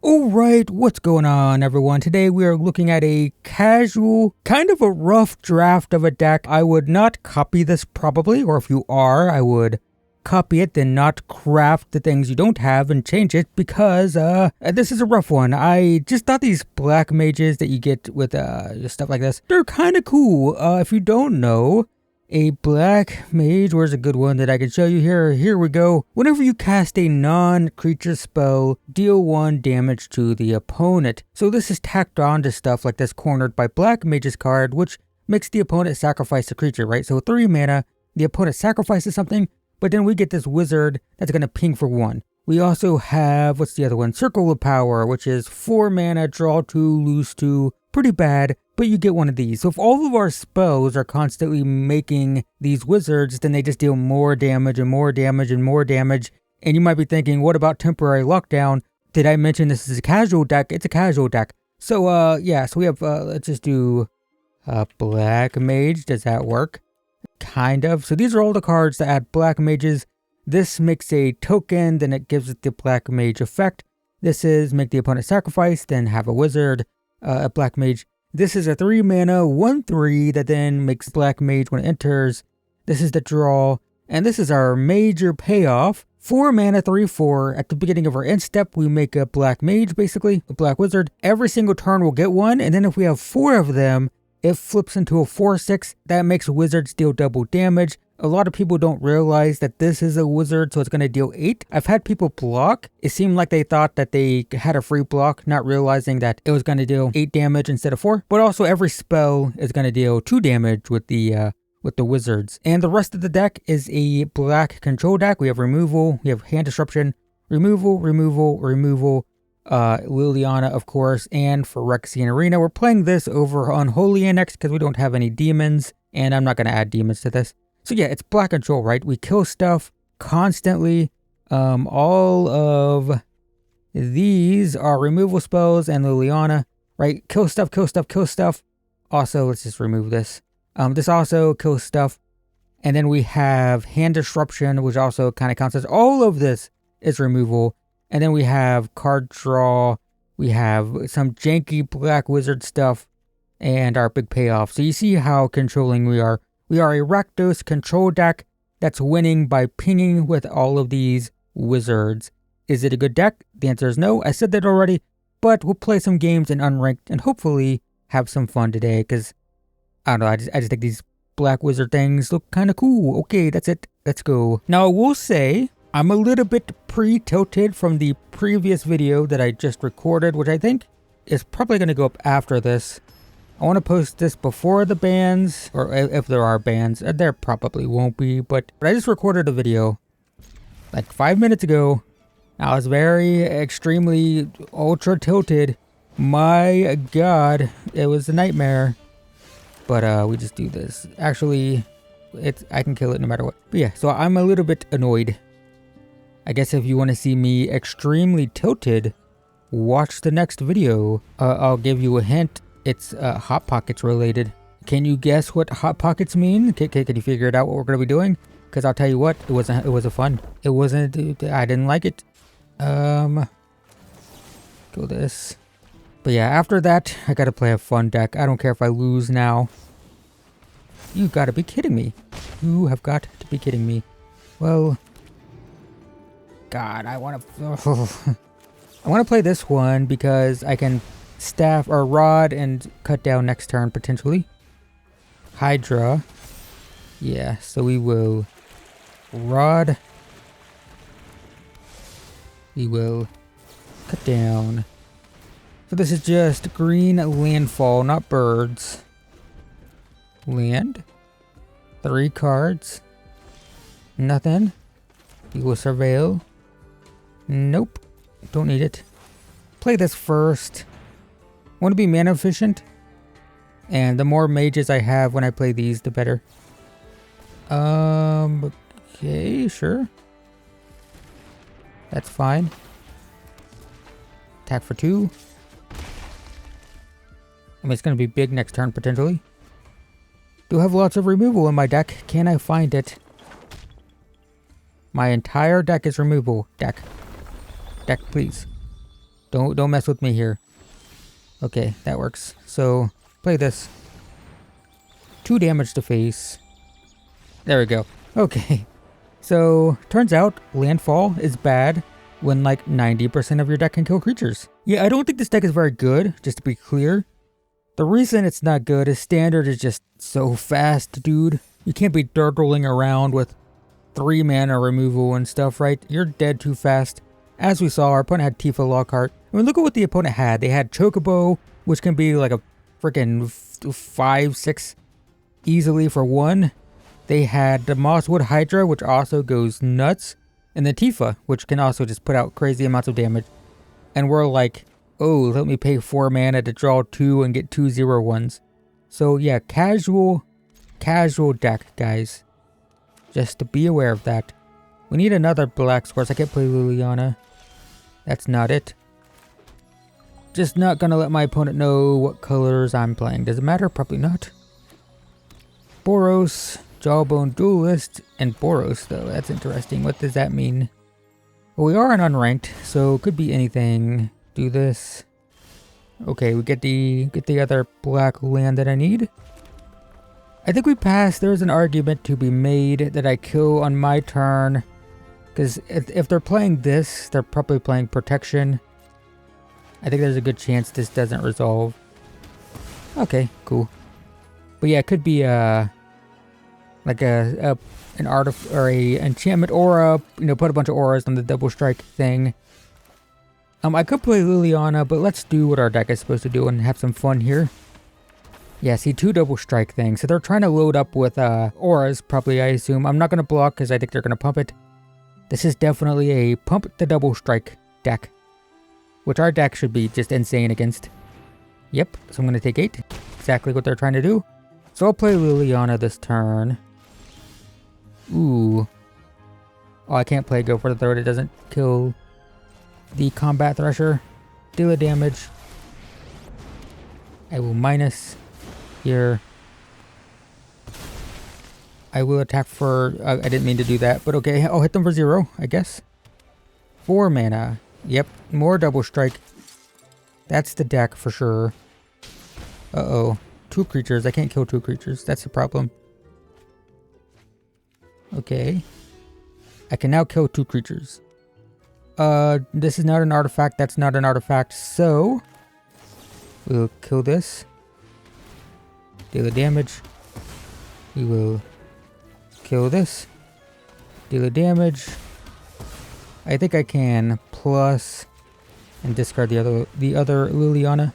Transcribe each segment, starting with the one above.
Alright, what's going on everyone? Today we are looking at a casual, kind of a rough draft of a deck. I would not copy this probably, or if you are, I would copy it, then not craft the things you don't have and change it because this is a rough one. I just thought these black mages that you get with stuff like this, they're kind of cool. If you don't know, a black mage, where's a good one that I can show you here? Here we go. Whenever you cast a non-creature spell, deal 1 damage to the opponent. So this is tacked on to stuff like this cornered by black mage's card, which makes the opponent sacrifice a creature, right? So 3 mana, the opponent sacrifices something, but then we get this wizard that's going to ping for 1. We also have, what's the other one? Circle of Power, which is 4 mana, draw 2, lose 2. Pretty bad, but you get one of these. So if all of our spells are constantly making these wizards, then they just deal more damage and more damage and more damage. And you might be thinking, what about temporary lockdown? Did I mention this is a casual deck? It's a casual deck. So yeah, so we have, let's just do black mage. Does that work? Kind of. So these are all the cards that add black mages. This makes a token, then it gives it the black mage effect. This is make the opponent sacrifice, then have a wizard, a black mage. This is a 3 mana 1/3 that then makes black mage when it enters. This is the draw, and this is our major payoff. 4 mana 3/4. At the beginning of our end step, we make a black mage, basically a black wizard. Every single turn we'll get one, and then if we have 4 of them, it flips into a 4/6. That makes wizards deal double damage. A lot of people don't realize that this is a wizard, so it's going to deal 8. I've had people block. It seemed like they thought that they had a free block, not realizing that it was going to deal 8 damage instead of 4. But also every spell is going to deal 2 damage with the wizards. And the rest of the deck is a black control deck. We have removal, we have hand disruption, removal, Liliana, of course, and Phyrexian Arena. We're playing this over Unholy Annex because we don't have any demons, and I'm not going to add demons to this. So yeah, it's black control, right? We kill stuff constantly. All of these are removal spells and Liliana, right? Kill stuff, kill stuff, kill stuff. Also, let's just remove this. This also kills stuff. And then we have hand disruption, which also kind of counts as all of this is removal. And then we have card draw. We have some janky black wizard stuff and our big payoff. So you see how controlling we are. We are a Rakdos control deck that's winning by pinging with all of these wizards. Is it a good deck? The answer is no. I said that already, but we'll play some games in unranked and hopefully have some fun today because, I don't know, I just think these black wizard things look kind of cool. Okay, that's it. Let's go. Now, I will say I'm a little bit pre-tilted from the previous video that I just recorded, which I think is probably going to go up after this. I want to post this before the bans, or if there are bans. There probably won't be, but I just recorded a video like 5 minutes ago. I was very extremely ultra tilted. My god, it was a nightmare. But we just do this. Actually, I can kill it no matter what. But yeah, so I'm a little bit annoyed. I guess if you want to see me extremely tilted, watch the next video. I'll give you a hint. It's Hot Pockets related. Can you guess what Hot Pockets mean? Can you figure it out what we're going to be doing? Because I'll tell you what, it wasn't fun. It wasn't, I didn't like it. Go this. But yeah, after that, I got to play a fun deck. I don't care if I lose now. You got to be kidding me. You have got to be kidding me. Well, God, I want to play this one because I can staff or rod and cut down next turn potentially. Hydra. Yeah, so we will rod. We will cut down. So this is just green landfall, not birds. Land. 3 cards. Nothing. We will surveil. Nope. Don't need it. Play this first. Want to be mana efficient, and the more mages I have when I play these, the better. Okay, sure. That's fine. Attack for 2. I mean, it's going to be big next turn, potentially. Do have lots of removal in my deck. Can I find it? My entire deck is removal. Deck, please. Don't mess with me here. Okay, that works. So, play this. 2 damage to face. There we go. Okay. So, turns out Landfall is bad when like 90% of your deck can kill creatures. Yeah, I don't think this deck is very good, just to be clear. The reason it's not good is Standard is just so fast, dude. You can't be dirtling around with 3 mana removal and stuff, right? You're dead too fast. As we saw, our opponent had Tifa Lockhart. I mean, look at what the opponent had. They had Chocobo, which can be like a freaking 5-6 easily for 1. They had the Mosswood Hydra, which also goes nuts. And the Tifa, which can also just put out crazy amounts of damage. And we're like, oh, let me pay 4 mana to draw 2 and get 2 0/1s. So yeah, casual deck, guys. Just to be aware of that. We need another black source. I can't play Liliana. That's not it. Just not gonna let my opponent know what colors I'm playing. Does it matter? Probably not. Boros, Jawbone Duelist, and Boros though. That's interesting. What does that mean? Well, we are an unranked, so it could be anything. Do this. Okay, we get the other black land that I need. I think we passed. There's an argument to be made that I kill on my turn. Because if they're playing this, they're probably playing Protection. I think there's a good chance this doesn't resolve. Okay, cool. But yeah, it could be like an or a enchantment aura. You know, put a bunch of auras on the double strike thing. I could play Liliana, but let's do what our deck is supposed to do and have some fun here. Yeah, see, 2 double strike things. So they're trying to load up with auras, probably, I assume. I'm not going to block because I think they're going to pump it. This is definitely a pump the double strike deck, which our deck should be just insane against. Yep, so I'm going to take 8. Exactly what they're trying to do. So I'll play Liliana this turn. Ooh. Oh, I can't play Go for the Throat. It doesn't kill the Combat Thresher. Deal a damage. I will minus here. I will attack for... I didn't mean to do that, but okay. I'll hit them for 0, I guess. 4 mana. Yep, more double strike. That's the deck for sure. Uh-oh. 2 creatures. I can't kill 2 creatures. That's the problem. Okay. I can now kill 2 creatures. This is not an artifact. That's not an artifact. So, we'll kill this. Deal the damage. We will kill this. Deal the damage. I think I can plus and discard the other Liliana.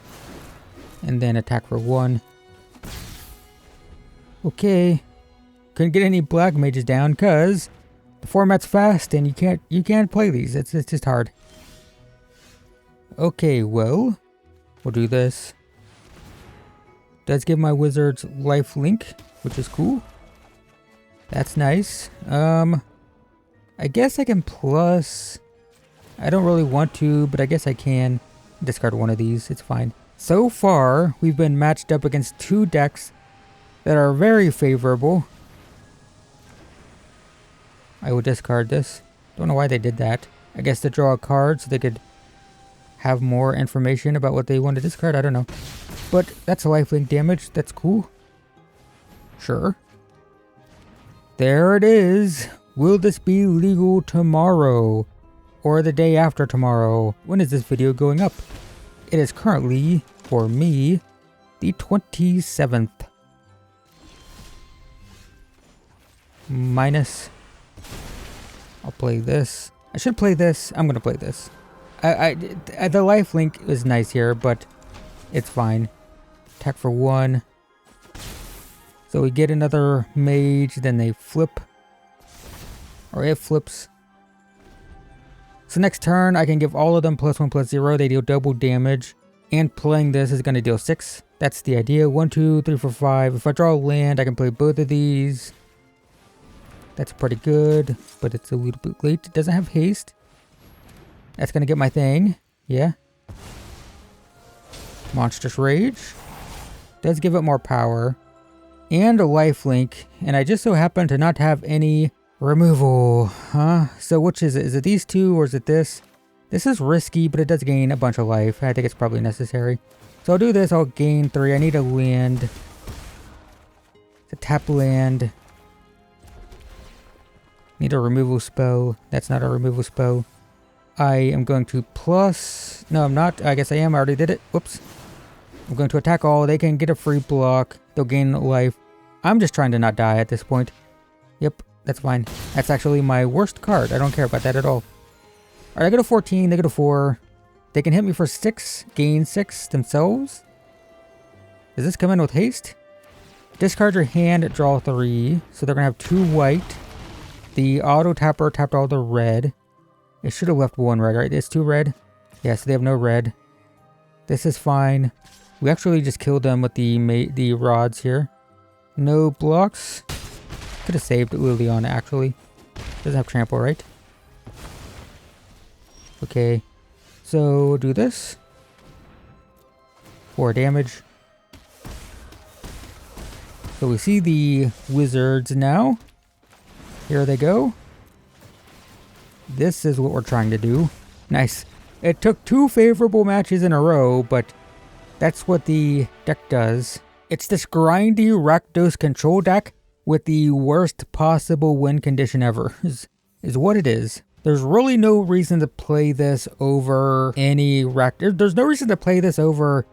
And then attack for 1. Okay. Couldn't get any black mages down because the format's fast and you can't play these. It's just hard. Okay, well, we'll do this. Does give my wizards life link, which is cool. That's nice. I guess I can plus. I don't really want to, but I guess I can discard one of these. It's fine. So far, we've been matched up against 2 decks that are very favorable. I will discard this. Don't know why they did that. I guess to draw a card so they could have more information about what they want to discard. I don't know. But that's a lifelink damage. That's cool. Sure. There it is. Will this be legal tomorrow? Or the day after tomorrow? When is this video going up? It is currently, for me, the 27th. Minus. I'll play this. I should play this. I'm going to play this. The lifelink is nice here, but it's fine. Attack for 1. So we get another mage, then they flip. Or it flips. So next turn, I can give all of them +1/+0. They deal double damage. And playing this is going to deal 6. That's the idea. 1, 2, 3, 4, 5. If I draw a land, I can play both of these. That's pretty good, but it's a little bit late. It doesn't have haste. That's going to get my thing. Yeah. Monstrous Rage. Does give it more power. And a lifelink. And I just so happen to not have any removal. Huh? So which is it? Is it these 2 or is it this? This is risky, but it does gain a bunch of life. I think it's probably necessary. So I'll do this. I'll gain 3. I need a land. It's a tap land. Need a removal spell. That's not a removal spell. I am going to plus... No, I'm not. I guess I am. I already did it. Whoops. I'm going to attack all. They can get a free block. They'll gain life. I'm just trying to not die at this point. Yep, that's fine. That's actually my worst card. I don't care about that at all. Alright, I go to 14. They go to 4. They can hit me for 6. Gain 6 themselves. Does this come in with haste? Discard your hand, draw 3. So they're going to have 2 white. The auto tapper tapped all the red. It should have left 1 red, right? It's 2 red. Yeah, so they have no red. This is fine. We actually just killed them with the rods here. No blocks. Could have saved Liliana, actually. Doesn't have trample, right? Okay. So, do this. 4 damage. So we see the wizards now. Here they go. This is what we're trying to do. Nice. It took 2 favorable matches in a row, but that's what the deck does. It's this grindy Rakdos control deck with the worst possible win condition ever, is what it is. There's really no reason to play this over any Rakdos. There's no reason to play this over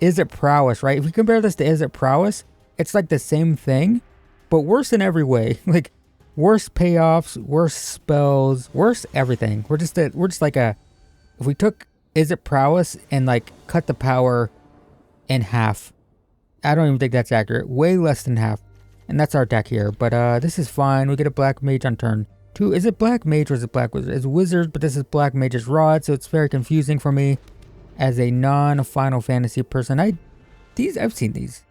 Is It Prowess, right? If you compare this to Is It Prowess, it's like the same thing, but worse in every way. Like, worse payoffs, worse spells, worse everything. We're just like a... If we took Is It Prowess and, like, cut the power in half. I don't even think that's accurate. Way less than half. And that's our deck here. But this is fine. We get a Black Mage on turn 2. Is it Black Mage or is it Black Wizard? It's Wizard, but this is Black Mage's Rod, so it's very confusing for me as a non-Final Fantasy person. I've seen these.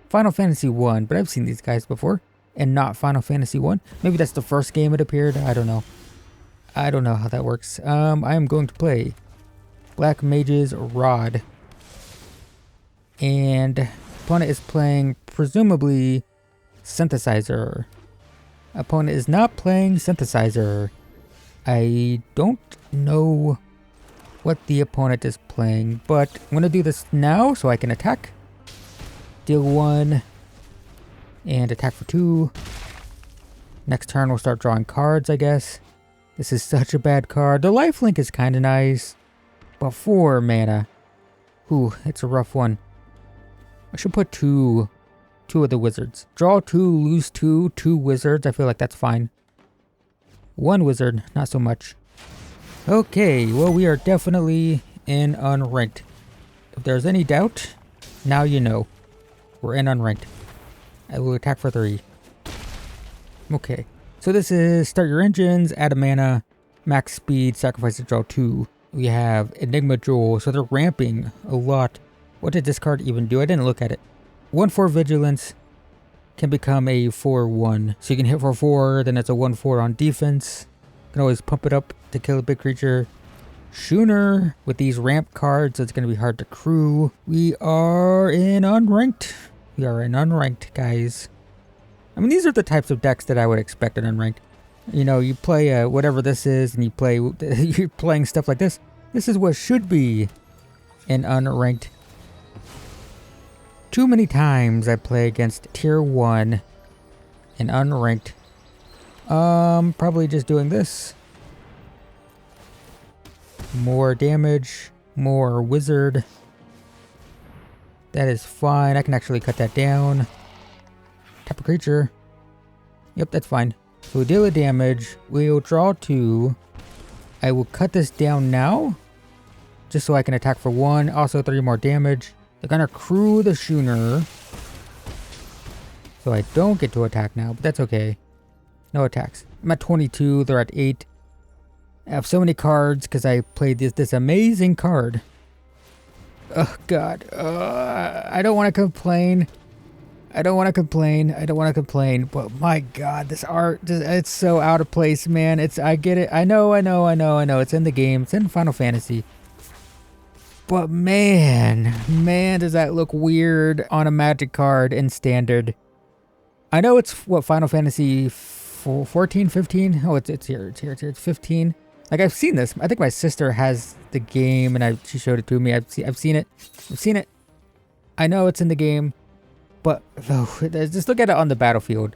Final Fantasy 1, but I've seen these guys before. And not Final Fantasy 1. Maybe that's the first game it appeared. I don't know. I don't know how that works. I am going to play Black Mage's Rod. And opponent is playing, presumably, Synthesizer. Opponent is not playing Synthesizer. I don't know what the opponent is playing, but I'm going to do this now so I can attack. Deal 1. And attack for 2. Next turn we'll start drawing cards, I guess. This is such a bad card. The lifelink is kind of nice. But 4 mana. Ooh, it's a rough one. I should put two of the wizards. Draw 2, lose 2, 2 wizards. I feel like that's fine. 1 wizard, not so much. Okay, well, we are definitely in unranked. If there's any doubt, now you know. We're in unranked. I will attack for 3. Okay, so this is start your engines, add a mana, max speed, sacrifice to draw 2. We have Enigma Jewel, so they're ramping a lot. What did this card even do? I didn't look at it. 1/4 Vigilance can become a 4/1. So you can hit for 4, then it's a 1/4 on defense. You can always pump it up to kill a big creature. Schooner with these ramp cards, so it's going to be hard to crew. We are in unranked. We are in unranked, guys. I mean, these are the types of decks that I would expect in unranked. You know, you play whatever this is, and you're playing stuff like this. This is what should be in unranked. Too many times I play against tier 1 in unranked. Probably just doing this. More damage, more wizard. That is fine. I can actually cut that down. Tap a creature. Yep, that's fine. So we deal the damage. We'll draw 2. I will cut this down now. Just so I can attack for 1. Also 3 more damage. They're gonna crew the Schooner. So I don't get to attack now, but that's okay. No attacks. I'm at 22. They're at 8. I have so many cards because I played this amazing card. Oh, God. I don't want to complain. I don't want to complain. But my God, this art, it's so out of place, man. I get it. I know. It's in the game. It's in Final Fantasy. But man, does that look weird on a Magic card in Standard. I know it's, what, Final Fantasy 14, 15? Oh, it's here. It's 15. Like, I've seen this. I think my sister has the game, and she showed it to me. I've seen it. I've seen it. I know it's in the game, but just look at it on the battlefield.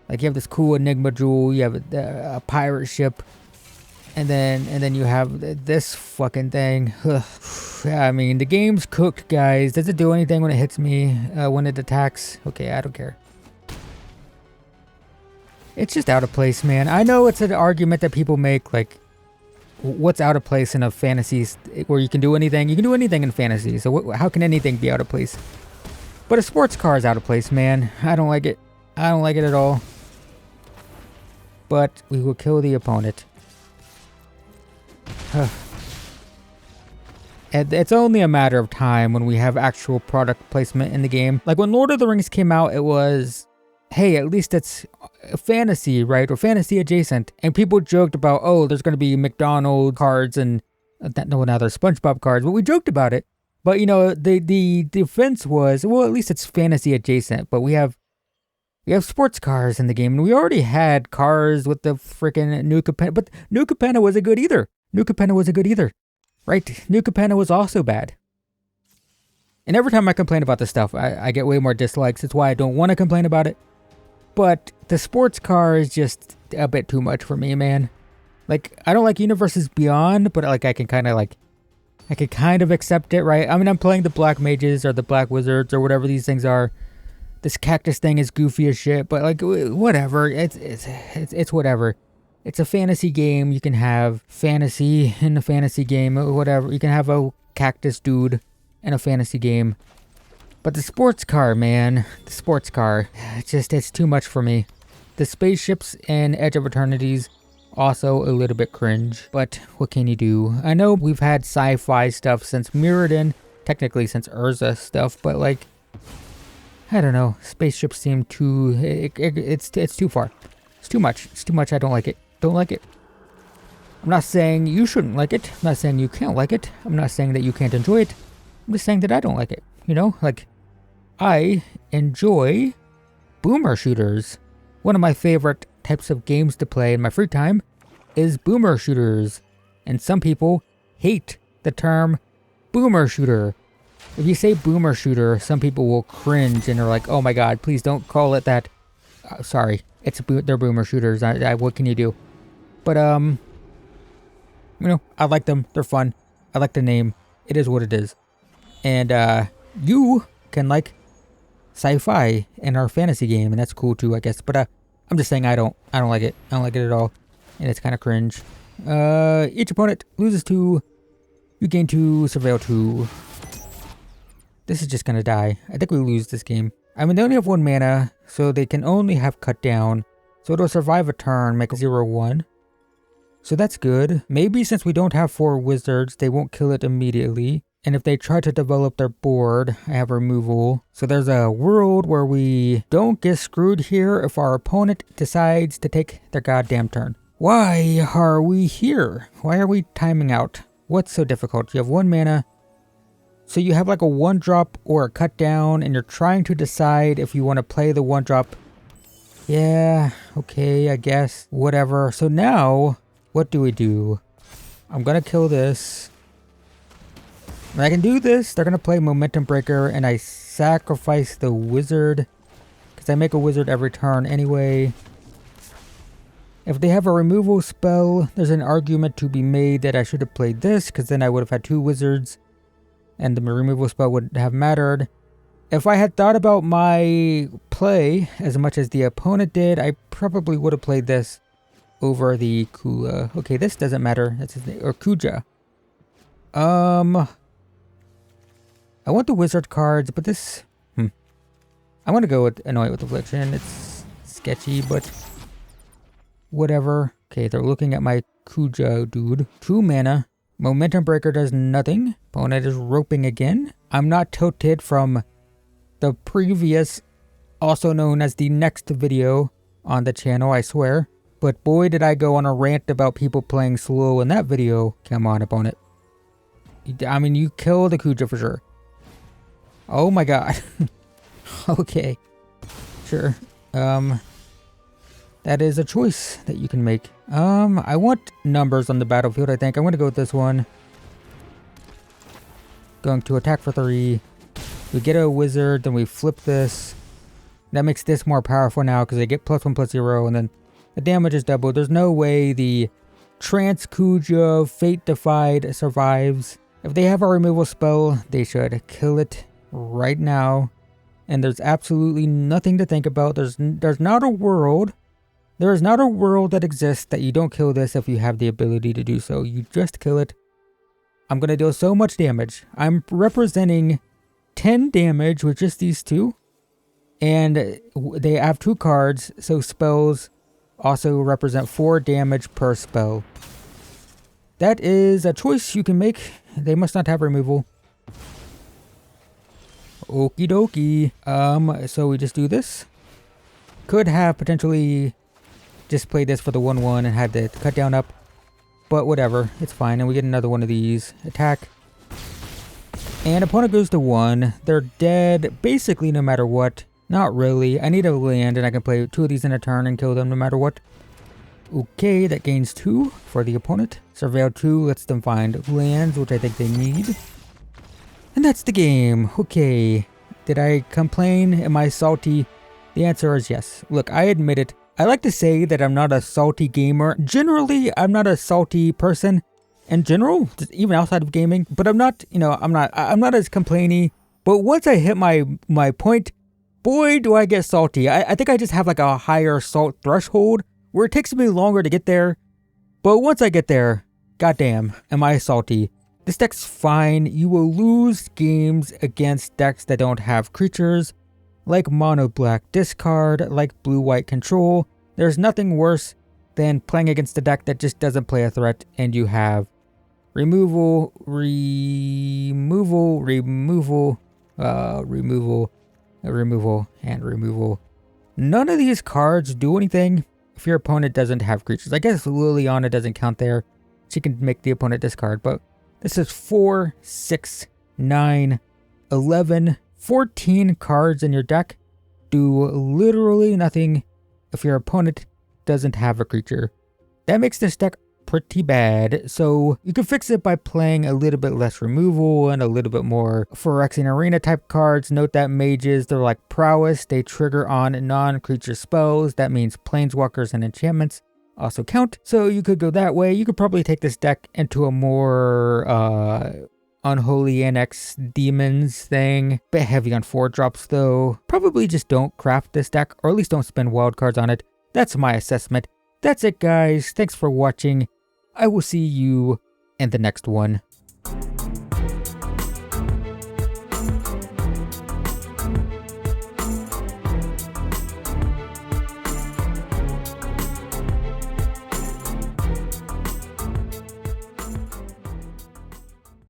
Like, you have this cool Enigma jewel. You have a pirate ship, and then you have this fucking thing. I mean, the game's cooked, guys. Does it do anything when it hits me? When it attacks? Okay, I don't care. It's just out of place, man. I know it's an argument that people make, like, what's out of place in a fantasy where you can do anything? You can do anything in fantasy, so how can anything be out of place? But a sports car is out of place, man. I don't like it. I don't like it at all. But we will kill the opponent. And it's only a matter of time when we have actual product placement in the game. Like when Lord of the Rings came out, it was, hey, at least it's fantasy, right? Or fantasy adjacent. And people joked about, oh, there's going to be McDonald's cards and no, now there's SpongeBob cards. But we joked about it. But, you know, the defense was, well, at least it's fantasy adjacent. But we have sports cars in the game. And we already had cars with the freaking New Capenna. But New Capenna wasn't good either. New Capenna wasn't good either. Right? New Capenna was also bad. And every time I complain about this stuff, I get way more dislikes. It's why I don't want to complain about it. But the sports car is just a bit too much for me, man. Like, I don't like Universes Beyond, but like I can kind of accept it, right? I mean, I'm playing the Black Mages or the Black Wizards or whatever these things are. This cactus thing is goofy as shit, but like whatever. It's whatever. It's a fantasy game. You can have fantasy in a fantasy game, whatever. You can have a cactus dude in a fantasy game. But the sports car, man, the sports car, it's too much for me. The spaceships in Edge of Eternities, also a little bit cringe. But what can you do? I know we've had sci-fi stuff since Mirrodin, technically since Urza stuff, but like, I don't know. Spaceships seem too, it's too far. It's too much. It's too much. I don't like it. Don't like it. I'm not saying you shouldn't like it. I'm not saying you can't like it. I'm not saying that you can't enjoy it. I'm just saying that I don't like it. You know, like, I enjoy boomer shooters. One of my favorite types of games to play in my free time is boomer shooters. And some people hate the term boomer shooter. If you say boomer shooter, some people will cringe and are like, oh my god, please don't call it that. Sorry, they're boomer shooters. What can you do? But, you know, I like them. They're fun. I like the name. It is what it is. And, you can like sci-fi in our fantasy game, and that's cool too, I guess. But, I'm just saying I don't like it. I don't like it at all. And it's kind of cringe. Each opponent loses 2. You gain 2, surveil 2. This is just gonna die. I think we lose this game. I mean, they only have 1 mana, so they can only have cut down. So it'll survive a turn, make a 0/1. So that's good. Maybe since we don't have 4 wizards, they won't kill it immediately. And if they try to develop their board, I have removal. So there's a world where we don't get screwed here if our opponent decides to take their goddamn turn. Why are we here? Why are we timing out? What's so difficult? You have 1 mana. So you have like a 1-drop or a cut down, and you're trying to decide if you want to play the 1-drop. Yeah, okay, I guess. Whatever. So now, what do? I'm gonna kill this. And I can do this. They're gonna play Momentum Breaker, and I sacrifice the wizard. Because I make a wizard every turn anyway. If they have a removal spell, there's an argument to be made that I should have played this, because then I would have had 2 wizards. And the removal spell would have mattered. If I had thought about my play as much as the opponent did, I probably would have played this over the Kula. Okay, this doesn't matter. That's his name. Or Kuja. I want the wizard cards, but this... I want to go with Annoy with Affliction. It's sketchy, but... whatever. Okay, they're looking at my Kuja dude. 2 mana. Momentum Breaker does nothing. Opponent is roping again. I'm not tilted from the previous, also known as the next video on the channel, I swear. But boy, did I go on a rant about people playing slow in that video. Come on, opponent. I mean, you kill the Kuja for sure. Oh my god. Okay. Sure. That That is a choice that you can make. I want numbers on the battlefield, I think. I'm going to go with this one. Going to attack for 3. We get a wizard, then we flip this. That makes this more powerful now because they get +1/+0, and then the damage is doubled. There's no way the Transkuja Fate Defied survives. If they have a removal spell, they should kill it right now. And there's absolutely nothing to think about. There's not a world. There is not a world that exists that you don't kill this if you have the ability to do so. You just kill it. I'm going to deal so much damage. I'm representing 10 damage with just these two. And they have 2 cards, so spells also represent 4 damage per spell. That is a choice you can make. They must not have removal. Okie dokie. So we just do this. Could have potentially just played this for the 1/1 and had the cut down up. But whatever, it's fine. And we get another one of these. Attack. And opponent goes to 1. They're dead basically no matter what. Not really. I need a land and I can play 2 of these in a turn and kill them no matter what. Okay, that gains 2 for the opponent. Surveil 2 lets them find lands, which I think they need. And that's the game. Okay. Did I complain? Am I salty? The answer is yes. Look, I admit it. I like to say that I'm not a salty gamer. Generally, I'm not a salty person in general, just even outside of gaming. But I'm not, I'm not as complainy. But once I hit my point, boy, do I get salty. I think I just have like a higher salt threshold where it takes me longer to get there. But once I get there, goddamn, am I salty. This deck's fine. You will lose games against decks that don't have creatures, like mono black discard, like blue white control. There's nothing worse than playing against a deck that just doesn't play a threat and you have removal, removal, and removal. None of these cards do anything if your opponent doesn't have creatures. I guess Liliana doesn't count there. She can make the opponent discard, but this is 4, 6, 9, 11, 14 cards in your deck. Do literally nothing if your opponent doesn't have a creature. That makes this deck pretty bad, so you can fix it by playing a little bit less removal and a little bit more Phyrexian Arena type cards. Note that mages, they're like prowess, they trigger on non-creature spells. That means planeswalkers and enchantments also count, so you could go that way. You could probably take this deck into a more Unholy Annex Demons thing. Bit heavy on 4-drops though. Probably just don't craft this deck, or at least don't spend wildcards on it. That's my assessment. That's it, guys. Thanks for watching. I will see you in the next one.